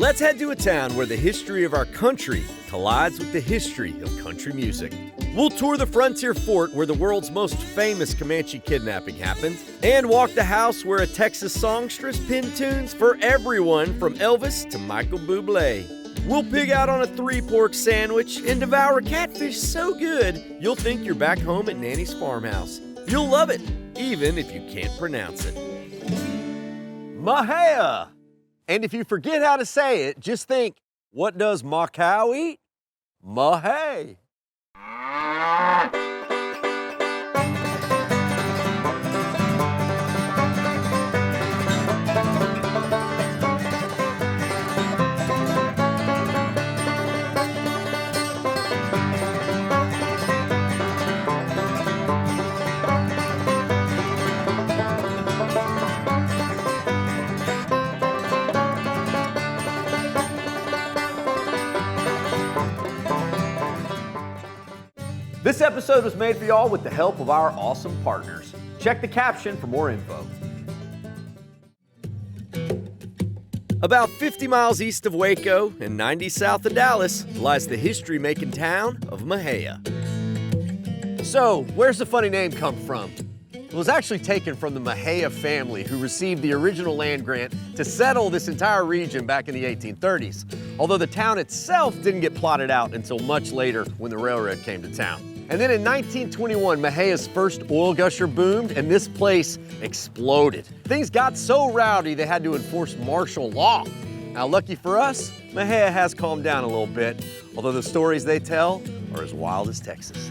Let's head to a town where the history of our country collides with the history of country music. We'll tour the frontier fort where the world's most famous Comanche kidnapping happened, and walk the house where a Texas songstress pinned tunes for everyone from Elvis to Michael Bublé. We'll pig out on a 3-pork sandwich and devour catfish so good you'll think you're back home at Nanny's farmhouse. You'll love it, even if you can't pronounce it. Mexia! And if you forget how to say it, just think, what does my cow eat? Mexia. This episode was made for y'all with the help of our awesome partners. Check the caption for more info. About 50 miles east of Waco and 90 south of Dallas lies the history-making town of Mexia. So, where's the funny name come from? It was actually taken from the Mexia family, who received the original land grant to settle this entire region back in the 1830s. Although the town itself didn't get plotted out until much later when the railroad came to town. And then in 1921, Mexia's first oil gusher boomed and this place exploded. Things got so rowdy they had to enforce martial law. Now, lucky for us, Mexia has calmed down a little bit, although the stories they tell are as wild as Texas.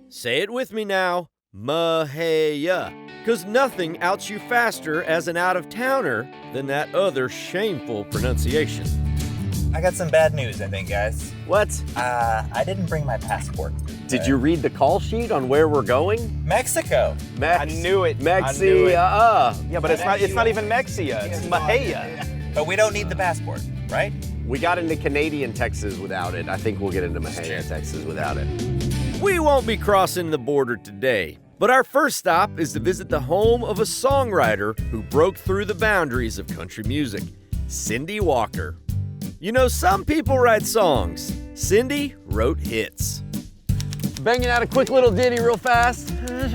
Say it with me now, Mexia, because nothing outs you faster as an out-of-towner than that other shameful pronunciation. I got some bad news, I think, guys. What? I didn't bring my passport. Did you read the call sheet on where we're going? Mexico. I knew it. Mexia. Yeah, but it's not even Mexia. It's Mexia. But we don't need the passport, right? We got into Canadian Texas without it. I think we'll get into Mexia, Texas without it. We won't be crossing the border today, but our first stop is to visit the home of a songwriter who broke through the boundaries of country music, Cindy Walker. You know, some people write songs. Cindy wrote hits. Banging out a quick little ditty real fast. Into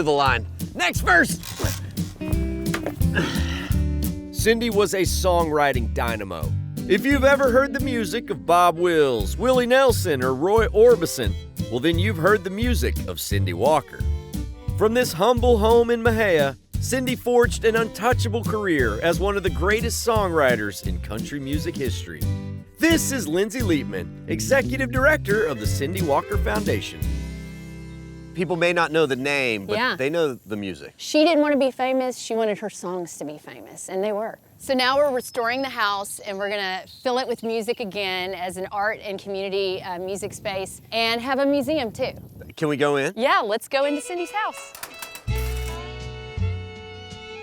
the line. Next verse. Cindy was a songwriting dynamo. If you've ever heard the music of Bob Wills, Willie Nelson, or Roy Orbison, well then you've heard the music of Cindy Walker. From this humble home in Mexia, Cindy forged an untouchable career as one of the greatest songwriters in country music history. This is Lindsay Liebman, Executive Director of the Cindy Walker Foundation. People may not know the name, but they know the music. She didn't want to be famous, she wanted her songs to be famous, and they were. So now we're restoring the house, and we're gonna fill it with music again as an art and community music space, and have a museum too. Can we go in? Yeah, let's go into Cindy's house.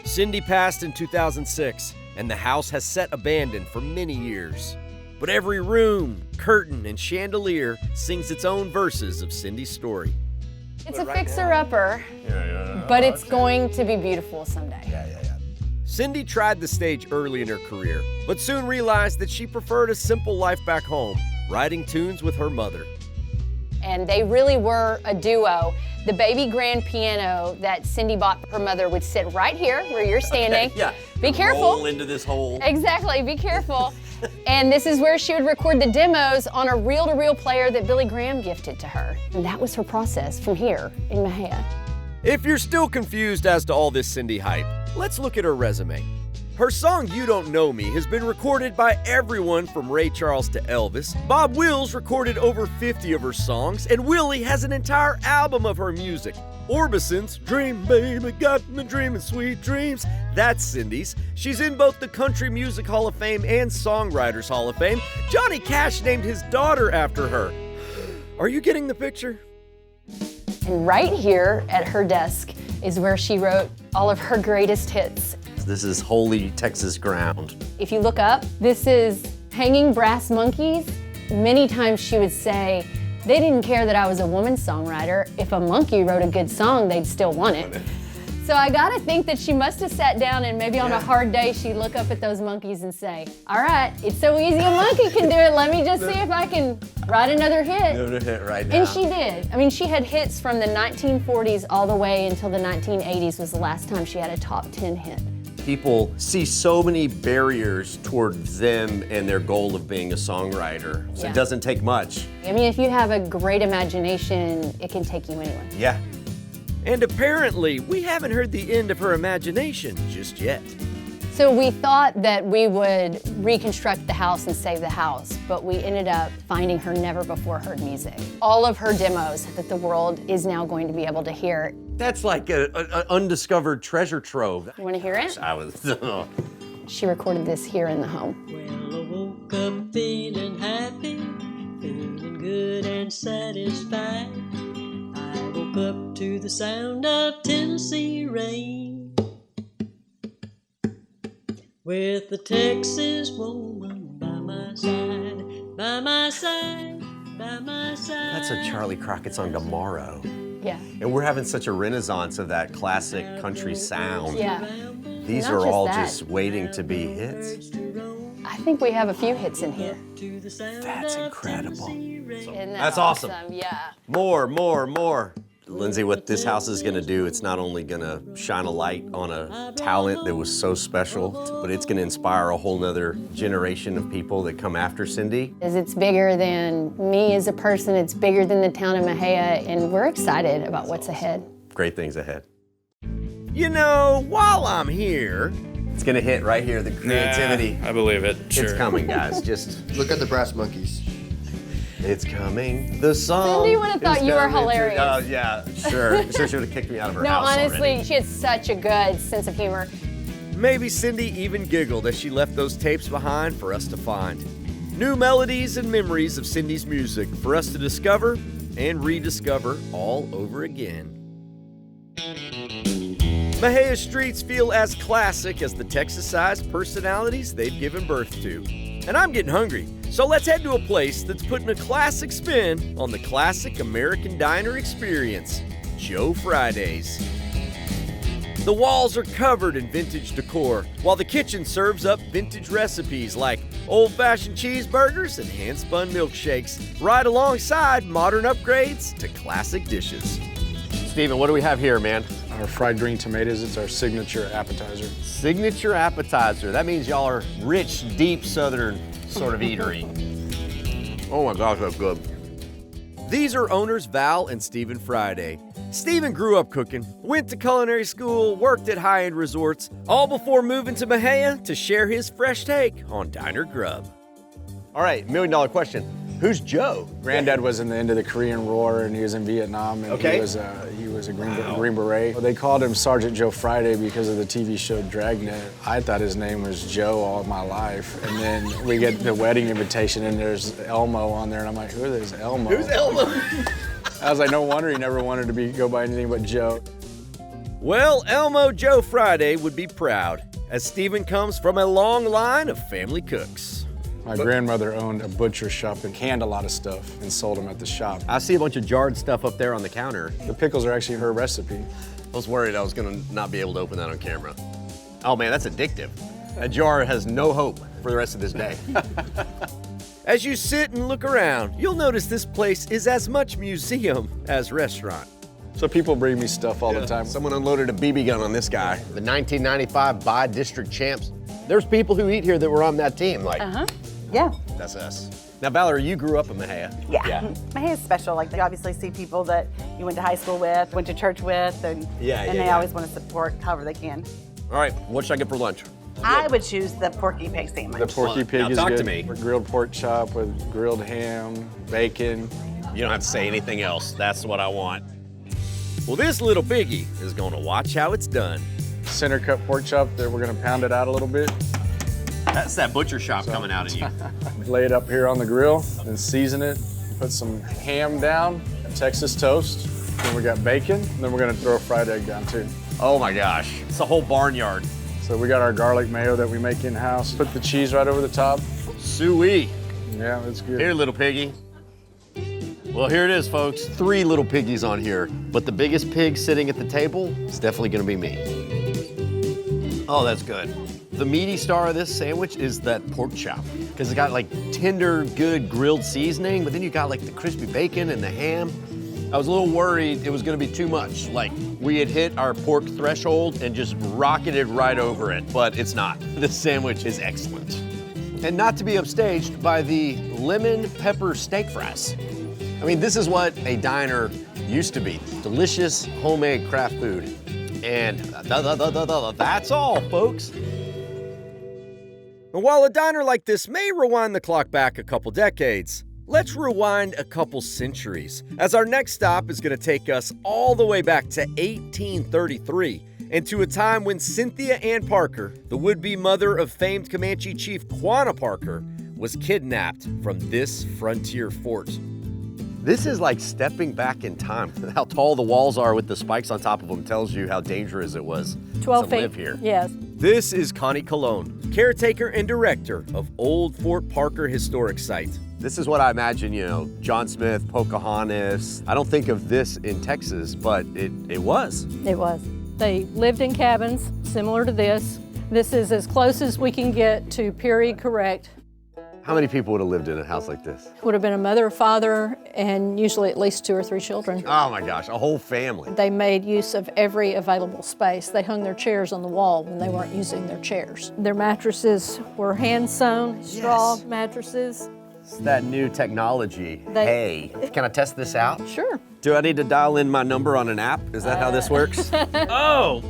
Cindy passed in 2006, and the house has sat abandoned for many years. But every room, curtain, and chandelier sings its own verses of Cindy's story. It's a fixer-upper, but it's going to be beautiful someday. Cindy tried the stage early in her career, but soon realized that she preferred a simple life back home, writing tunes with her mother. And they really were a duo. The baby grand piano that Cindy bought her mother would sit right here where you're standing. Okay, Be careful. Roll into this hole. Exactly, be careful. And this is where she would record the demos on a reel-to-reel player that Billy Graham gifted to her. And that was her process from here in Mexia. If you're still confused as to all this Cindy hype, let's look at her resume. Her song You Don't Know Me has been recorded by everyone from Ray Charles to Elvis. Bob Wills recorded over 50 of her songs, and Willie has an entire album of her music. Orbison's Dream Baby Got Me Dreaming Sweet Dreams, that's Cindy's. She's in both the Country Music Hall of Fame and Songwriters Hall of Fame. Johnny Cash named his daughter after her. Are you getting the picture? And right here at her desk is where she wrote all of her greatest hits. This is holy Texas ground. If you look up, this is Hanging Brass Monkeys. Many times she would say, they didn't care that I was a woman songwriter. If a monkey wrote a good song, they'd still want it. So I gotta think that she must have sat down and maybe on a hard day she'd look up at those monkeys and say, all right, it's so easy a monkey can do it. Let me just see if I can write another hit. Another hit right now. And she did. I mean, she had hits from the 1940s all the way until the 1980s was the last time she had a top 10 hit. People see so many barriers towards them and their goal of being a songwriter. So Yeah. it doesn't take much. I mean, if you have a great imagination, it can take you anywhere. Yeah. And apparently, we haven't heard the end of her imagination just yet. So we thought that we would reconstruct the house and save the house, but we ended up finding her never before heard music. All of her demos that the world is now going to be able to hear. That's like an undiscovered treasure trove. You want to hear it? I was. She recorded this here in the home. Well, I woke up feeling happy, feeling good and satisfied. I woke up to the sound of Tennessee rain, with the Texas woman by my side, by my side, by my side. That's a Charlie Crockett song tomorrow. Yeah. And we're having such a renaissance of that classic country sound. Yeah. These Not are just all that. just waiting to be hits. I think we have a few hits in here. That's incredible. Isn't that That's awesome. Yeah. More. Lindsay, what this house is gonna do, it's not only gonna shine a light on a talent that was so special, but it's gonna inspire a whole nother generation of people that come after Cindy. It's bigger than me as a person, it's bigger than the town of Mexia, and we're excited about what's ahead. Great things ahead. You know, while I'm here, it's gonna hit right here, the creativity. Nah, I believe it. Sure. It's coming, guys. Just Look at the brass monkeys. it's coming. The song. Cindy would have thought is you were coming. hilarious. Oh yeah, sure. Sure, she would have kicked me out of her No, house honestly, already. she had such a good sense of humor. Maybe Cindy even giggled as she left those tapes behind for us to find. New melodies and memories of Cindy's music for us to discover and rediscover all over again. Mexia streets feel as classic as the Texas-sized personalities they've given birth to. And I'm getting hungry, so let's head to a place that's putting a classic spin on the classic American diner experience, Joe Friday's. The walls are covered in vintage decor, while the kitchen serves up vintage recipes like old-fashioned cheeseburgers and hand-spun milkshakes, right alongside modern upgrades to classic dishes. Steven, what do we have here, man? Our fried green tomatoes, it's our signature appetizer. Signature appetizer. That means y'all are rich, deep Southern sort of eatery. Oh my gosh, that's good. These are owners Val and Stephen Friday. Stephen grew up cooking, went to culinary school, worked at high-end resorts, all before moving to Mexia to share his fresh take on diner grub. All right, $1 million question. Who's Joe? Granddad was in the end of the Korean War, and he was in Vietnam, and Okay. he was a Green Beret. They called him Sergeant Joe Friday because of the TV show Dragnet. I thought his name was Joe all my life, and then we get the wedding invitation, and there's Elmo on there, and I'm like, who is Elmo? Who's Elmo? I was like, no wonder he never wanted to go by anything but Joe. Well, Elmo Joe Friday would be proud, as Stephen comes from a long line of family cooks. My grandmother owned a butcher shop and canned a lot of stuff and sold them at the shop. I see a bunch of jarred stuff up there on the counter. The pickles are actually her recipe. I was worried I was gonna not be able to open that on camera. Oh man, that's addictive. That jar has no hope for the rest of this day. As you sit and look around, you'll notice this place is as much museum as restaurant. So people bring me stuff all the time. Someone unloaded a BB gun on this guy. The 1995 by-district champs. There's people who eat here that were on that team. Like, Yeah. that's us. Now, Valerie, you grew up in Mexia. Yeah. Mexia is special. Like, you obviously see people that you went to high school with, went to church with, and they always want to support however they can. All right, what should I get for lunch? I would choose the porky pig sandwich. The porky pig Now is talk good. to me. Grilled pork chop with grilled ham, bacon. You don't have to say anything else. That's what I want. Well, this little piggy is gonna watch how it's done. Center cut pork chop that we're gonna pound it out a little bit. That's that butcher shop coming out of you. Lay it up here on the grill and season it. Put some ham down, Texas toast. Then we got bacon. And then we're gonna throw a fried egg down too. Oh my gosh, it's a whole barnyard. So we got our garlic mayo that we make in-house. Put the cheese right over the top. Suey. Yeah, that's good. Here, little piggy. Well, here it is, folks. 3 little piggies on here, but the biggest pig sitting at the table is definitely gonna be me. Oh, that's good. The meaty star of this sandwich is that pork chop, because it's got like tender, good grilled seasoning, but then you got like the crispy bacon and the ham. I was a little worried it was gonna be too much. Like we had hit our pork threshold and just rocketed right over it, but it's not. This sandwich is excellent. And not to be upstaged by the lemon pepper steak fries. I mean, this is what a diner used to be. Delicious homemade craft food. And that's all, folks. And while a diner like this may rewind the clock back a couple decades, let's rewind a couple centuries, as our next stop is going to take us all the way back to 1833, and to a time when Cynthia Ann Parker, the would-be mother of famed Comanche chief Quanah Parker, was kidnapped from this frontier fort. This is like stepping back in time. How tall the walls are with the spikes on top of them tells you how dangerous it was 12 to feet. live here. Yes. This is Connie Colon, caretaker and director of Old Fort Parker Historic Site. This is what I imagine, you know, John Smith, Pocahontas. I don't think of this in Texas, but it was. It was. They lived in cabins similar to this. This is as close as we can get to period correct. How many people would have lived in a house like this? Would have been a mother, a father, and usually at least 2 or 3 children. Oh my gosh, a whole family. They made use of every available space. They hung their chairs on the wall when they weren't using their chairs. Their mattresses were hand-sewn, straw mattresses. It's that new technology. Hey, can I test this out? Sure. Do I need to dial in my number on an app? Is that how this works? Oh!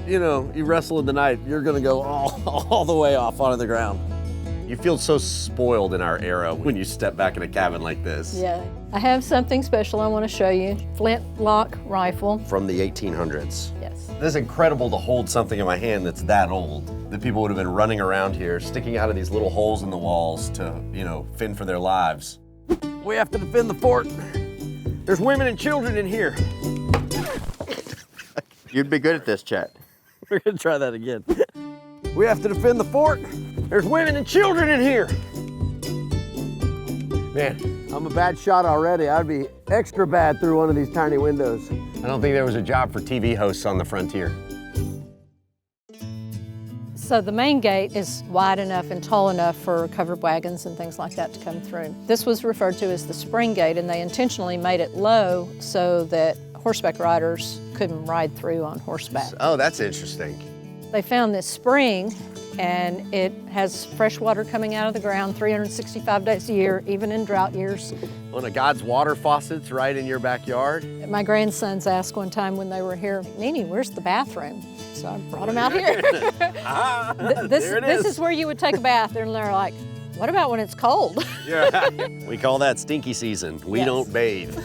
You know, you wrestle in the night, you're gonna go all the way off onto the ground. You feel so spoiled in our era when you step back in a cabin like this. Yeah. I have something special I want to show you. Flintlock rifle. From the 1800s. Yes. This is incredible to hold something in my hand that's that old. That people would have been running around here, sticking out of these little holes in the walls to, you know, fend for their lives. We have to defend the fort. There's women and children in here. You'd be good at this, Chet. We're gonna try that again. We have to defend the fort. There's women and children in here. Man, I'm a bad shot already. I'd be extra bad through one of these tiny windows. I don't think there was a job for TV hosts on the frontier. So the main gate is wide enough and tall enough for covered wagons and things like that to come through. This was referred to as the spring gate, and they intentionally made it low so that horseback riders couldn't ride through on horseback. Oh, that's interesting. They found this spring, and it has fresh water coming out of the ground 365 days a year, even in drought years. One of God's water faucets right in your backyard. My grandsons asked one time when they were here, Nene, where's the bathroom? So I brought them out here. This is where you would take a bath, and they're like, what about when it's cold? Yeah. We call that stinky season. We don't bathe.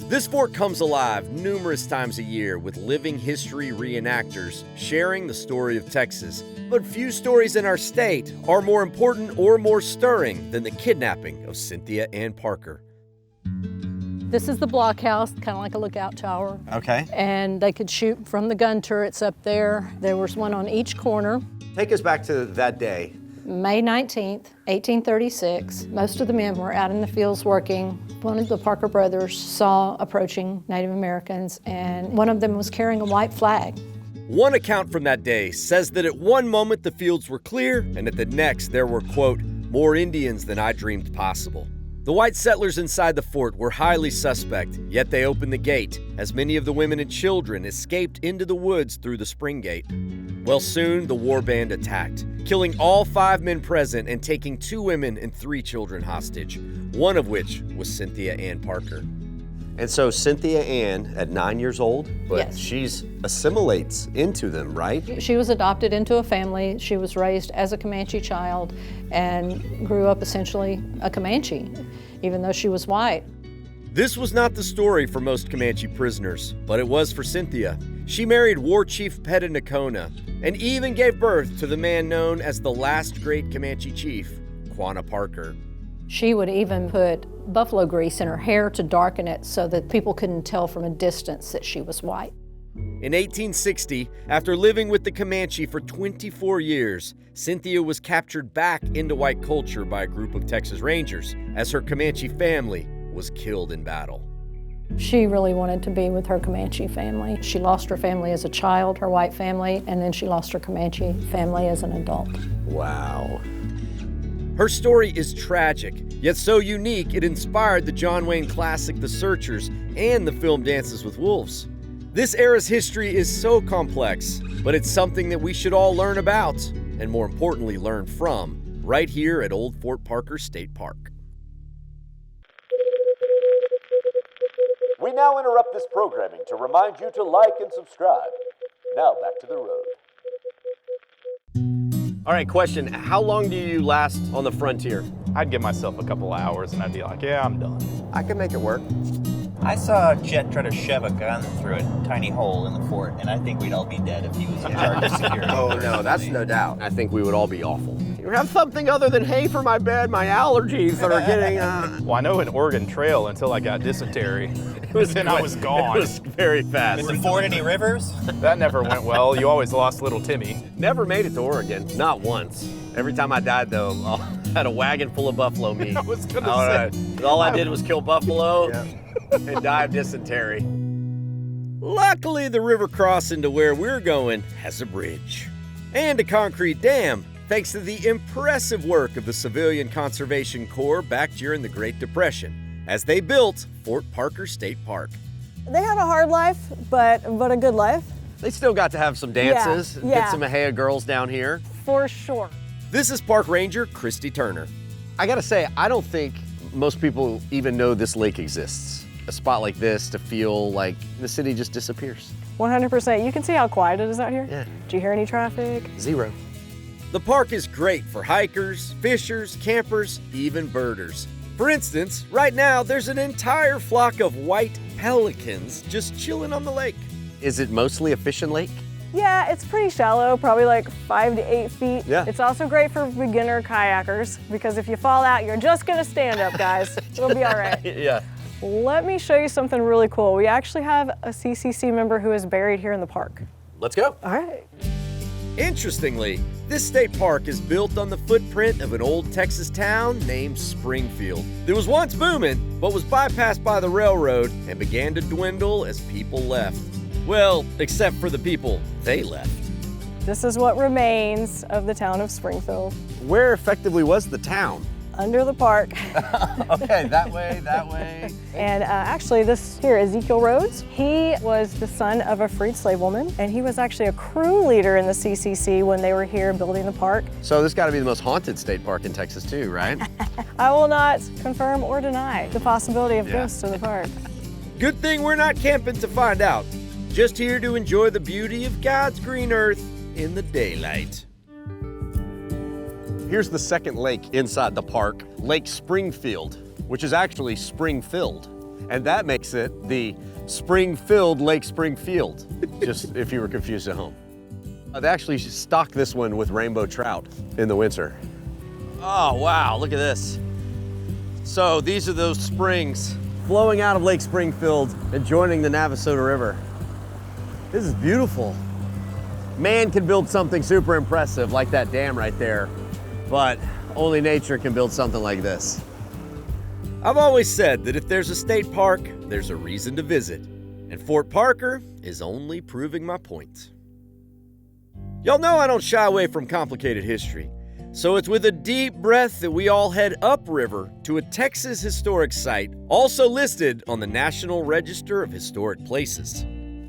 This fort comes alive numerous times a year with living history reenactors sharing the story of Texas. But few stories in our state are more important or more stirring than the kidnapping of Cynthia Ann Parker. This is the blockhouse, kind of like a lookout tower. Okay. And they could shoot from the gun turrets up there. There was one on each corner. Take us back to that day. May 19th, 1836. Most of the men were out in the fields working. One of the Parker brothers saw approaching Native Americans, and one of them was carrying a white flag. One account from that day says that at one moment the fields were clear, and at the next there were, quote, more Indians than I dreamed possible. The white settlers inside the fort were highly suspect, yet they opened the gate, as many of the women and children escaped into the woods through the spring gate. Well, soon the war band attacked, killing all 5 men present and taking 2 women and 3 children hostage, one of which was Cynthia Ann Parker. And so Cynthia Ann, at 9 years old, but Yes. she's assimilates into them, right? She was adopted into a family. She was raised as a Comanche child and grew up essentially a Comanche, even though she was white. This was not the story for most Comanche prisoners, but it was for Cynthia. She married War Chief Pettinacona and even gave birth to the man known as the last great Comanche chief, Quanah Parker. She would even put buffalo grease in her hair to darken it so that people couldn't tell from a distance that she was white. In 1860, after living with the Comanche for 24 years, Cynthia was captured back into white culture by a group of Texas Rangers as her Comanche family was killed in battle. She really wanted to be with her Comanche family. She lost her family as a child, her white family, and then she lost her Comanche family as an adult. Wow. Her story is tragic, yet so unique it inspired the John Wayne classic The Searchers and the film Dances with Wolves. This era's history is so complex, but it's something that we should all learn about, and more importantly, learn from, right here at Old Fort Parker State Park. We now interrupt this programming to remind you to like and subscribe. Now back to the road. All right, question. How long do you last on the frontier? I'd give myself a couple hours and I'd be like, yeah, I'm done. I can make it work. I saw Chet try to shove a gun through a tiny hole in the fort, and I think we'd all be dead if he was in charge of security. Oh, no, that's no doubt. I think we would all be awful. You have something other than hay for my bed, my allergies that are getting... Well, I know an Oregon Trail until I got dysentery. Then I was gone. It was very fast. Did the fort any rivers? That never went well. You always lost little Timmy. Never made it to Oregon, not once. Every time I died, though, I had a wagon full of buffalo meat. I was gonna say. All I did was kill buffalo and die of dysentery. Luckily, the river crossing to where we're going has a bridge and a concrete dam, thanks to the impressive work of the Civilian Conservation Corps back during the Great Depression, as they built Fort Parker State Park. They had a hard life, but a good life. They still got to have some dances, Yeah. get some Mexia girls down here. For sure. This is Park Ranger Christy Turner. I gotta say, I don't think most people even know this lake exists. A spot like this to feel like the city just disappears. 100%. You can see how quiet it is out here. Yeah. Do you hear any traffic? Zero. The park is great for hikers, fishers, campers, even birders. For instance, right now there's an entire flock of white pelicans just chilling on the lake. Is it mostly a fishing lake? Yeah, it's pretty shallow, probably like 5 to 8 feet. Yeah. It's also great for beginner kayakers because if you fall out, you're just gonna stand up, guys. It'll be all right. Yeah. Let me show you something really cool. We actually have a CCC member who is buried here in the park. Let's go. All right. Interestingly, this state park is built on the footprint of an old Texas town named Springfield that was once booming, but was bypassed by the railroad and began to dwindle as people left. Well, except for the people they left. This is what remains of the town of Springfield. Where effectively was the town? Under the park. Okay, that way. And actually this here, Ezekiel Rhodes, he was the son of a freed slave woman, and he was actually a crew leader in the CCC when they were here building the park. So this gotta be the most haunted state park in Texas too, right? I will not confirm or deny the possibility of ghosts in the park. Good thing we're not camping to find out. Just here to enjoy the beauty of God's green earth in the daylight. Here's the second lake inside the park, Lake Springfield, which is actually spring-filled. And that makes it the spring-filled Lake Springfield, just if you were confused at home. They actually stock this one with rainbow trout in the winter. Oh, wow, look at this. So these are those springs flowing out of Lake Springfield and joining the Navasota River. This is beautiful. Man can build something super impressive like that dam right there, but only nature can build something like this. I've always said that if there's a state park, there's a reason to visit, and Fort Parker is only proving my point. Y'all know I don't shy away from complicated history, so it's with a deep breath that we all head upriver to a Texas historic site, also listed on the National Register of Historic Places.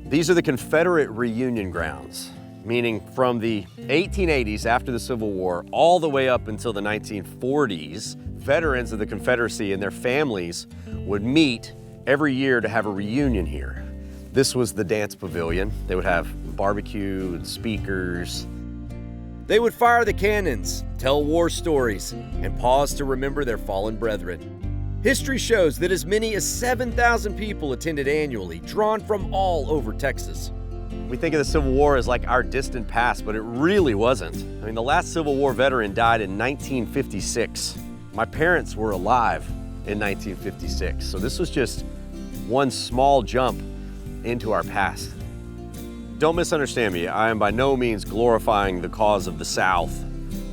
These are the Confederate reunion grounds, meaning from the 1880s after the Civil War all the way up until the 1940s, veterans of the Confederacy and their families would meet every year to have a reunion here. This was the dance pavilion. They would have barbecue and speakers. They would fire the cannons, tell war stories, and pause to remember their fallen brethren. History shows that as many as 7,000 people attended annually, drawn from all over Texas. We think of the Civil War as like our distant past, but it really wasn't. I mean, the last Civil War veteran died in 1956. My parents were alive in 1956, so this was just one small jump into our past. don't misunderstand me. I am by no means glorifying the cause of the South.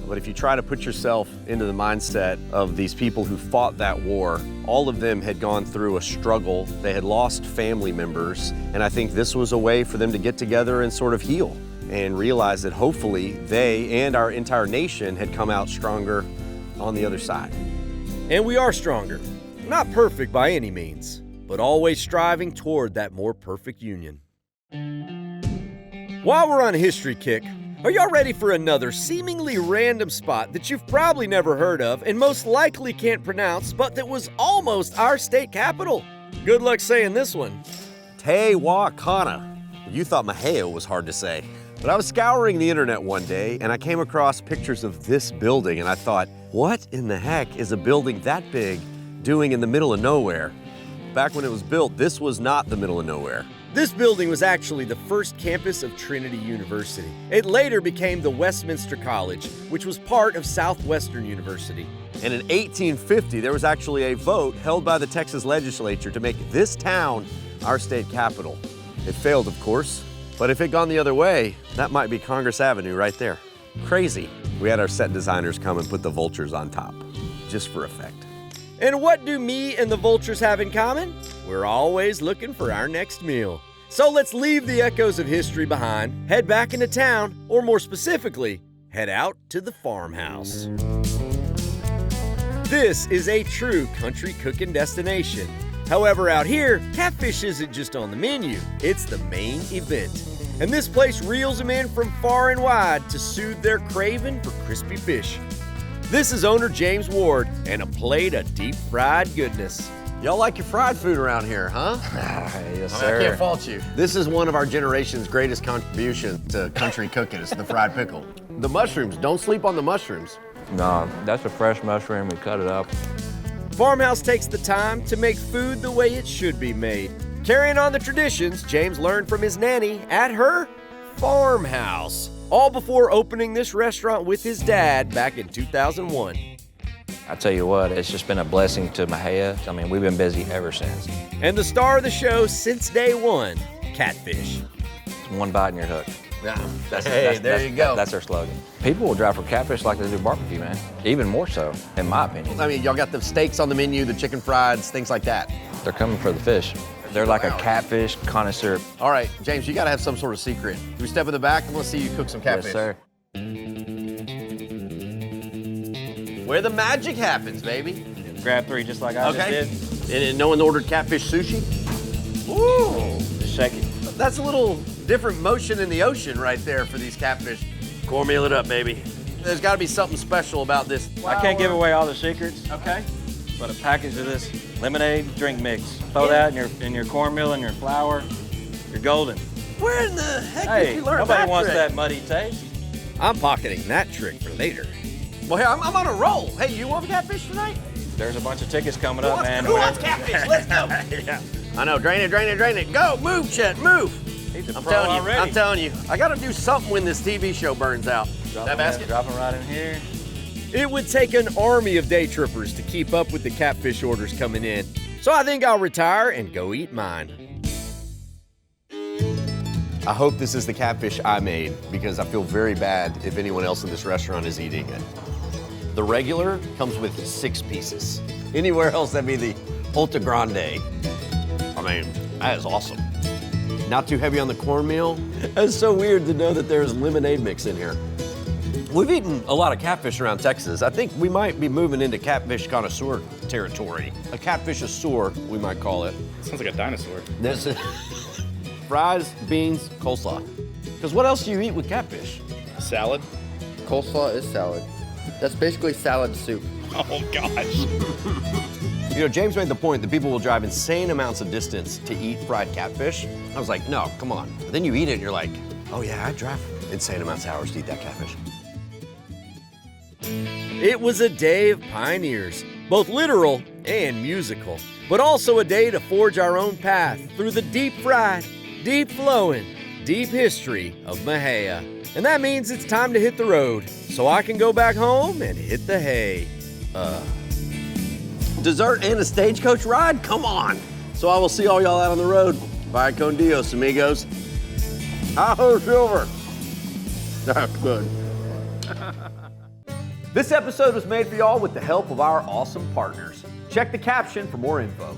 But if you try to put yourself into the mindset of these people who fought that war, all of them had gone through a struggle. They had lost family members. And I think this was a way for them to get together and sort of heal and realize that hopefully they and our entire nation had come out stronger on the other side. And we are stronger. Not perfect by any means, but always striving toward that more perfect union. While we're on a history kick, are y'all ready for another seemingly random spot that you've probably never heard of and most likely can't pronounce, but that was almost our state capital? Good luck saying this one. Tehuacana. You thought Mexia was hard to say. But I was scouring the internet one day and I came across pictures of this building and I thought, what in the heck is a building that big doing in the middle of nowhere? Back when it was built, this was not the middle of nowhere. This building was actually the first campus of Trinity University. It later became the Westminster College, which was part of Southwestern University. And in 1850, there was actually a vote held by the Texas legislature to make this town our state capital. It failed, of course, but if it had gone the other way, that might be Congress Avenue right there. Crazy. We had our set designers come and put the vultures on top, just for effect. And what do me and the vultures have in common? We're always looking for our next meal. So let's leave the echoes of history behind, head back into town, or more specifically, head out to the farmhouse. This is a true country cooking destination. However, out here, catfish isn't just on the menu, it's the main event. And this place reels them in from far and wide to soothe their craving for crispy fish. This is owner James Ward and a plate of deep fried goodness. Y'all like your fried food around here, huh? Yes, sir. I can't fault you. This is one of our generation's greatest contributions to country cooking, is the fried pickle. The mushrooms, don't sleep on the mushrooms. No, that's a fresh mushroom. We cut it up. Farmhouse takes the time to make food the way it should be made. Carrying on the traditions James learned from his nanny at her farmhouse. All before opening this restaurant with his dad back in 2001. I tell you what, it's just been a blessing to Mexia. I mean, we've been busy ever since. And the star of the show since day one, catfish. It's one bite and you're hooked. Yeah. There you go. That's our slogan. People will drive for catfish like they do barbecue, man. Even more so, in my opinion. I mean, y'all got the steaks on the menu, the chicken frieds, things like that. They're coming for the fish. They're like a catfish connoisseur. All right, James, you gotta have some sort of secret. Can we step in the back? I wanna see you cook some catfish. Yes, sir. Where the magic happens, baby. Grab 3 just like I just did. And no one ordered catfish sushi? Ooh. Just shake it. That's a little different motion in the ocean right there for these catfish. Cornmeal it up, baby. There's gotta be something special about this. I can't give away all the secrets. Okay. But a package of this lemonade drink mix. Throw that in your cornmeal and your flour. You're golden. Where in the heck did you learn that nobody wants trick? that muddy taste. I'm pocketing that trick for later. Well, here, I'm on a roll. Hey, you want catfish tonight? There's a bunch of tickets coming up, man. Who wants catfish? Let's go. Yeah. I know, drain it. Go, move, Chet, move. I'm telling you. I gotta do something when this TV show burns out. Drop them right in here. It would take an army of Daytrippers to keep up with the catfish orders coming in. So I think I'll retire and go eat mine. I hope this is the catfish I made because I feel very bad if anyone else in this restaurant is eating it. The regular comes with 6 pieces. Anywhere else, that'd be the Ultra Grande. I mean, that is awesome. Not too heavy on the cornmeal. It's so weird to know that there's lemonade mix in here. We've eaten a lot of catfish around Texas. I think we might be moving into catfish connoisseur territory. A catfish-asseur, we might call it. Sounds like a dinosaur. That's it. Fries, beans, coleslaw. Because what else do you eat with catfish? Salad. Coleslaw is salad. That's basically salad soup. Oh, gosh. You know, James made the point that people will drive insane amounts of distance to eat fried catfish. I was like, no, come on. But then you eat it and you're like, oh yeah, I drive insane amounts of hours to eat that catfish. It was a day of pioneers, both literal and musical, but also a day to forge our own path through the deep-fried, deep-flowing, deep history of Mexia. And that means it's time to hit the road, so I can go back home and hit the hay. Dessert and a stagecoach ride? Come on! So I will see all y'all out on the road. Bye con Dios, amigos. Tahoe Silver. That's good. This episode was made for y'all with the help of our awesome partners. Check the caption for more info.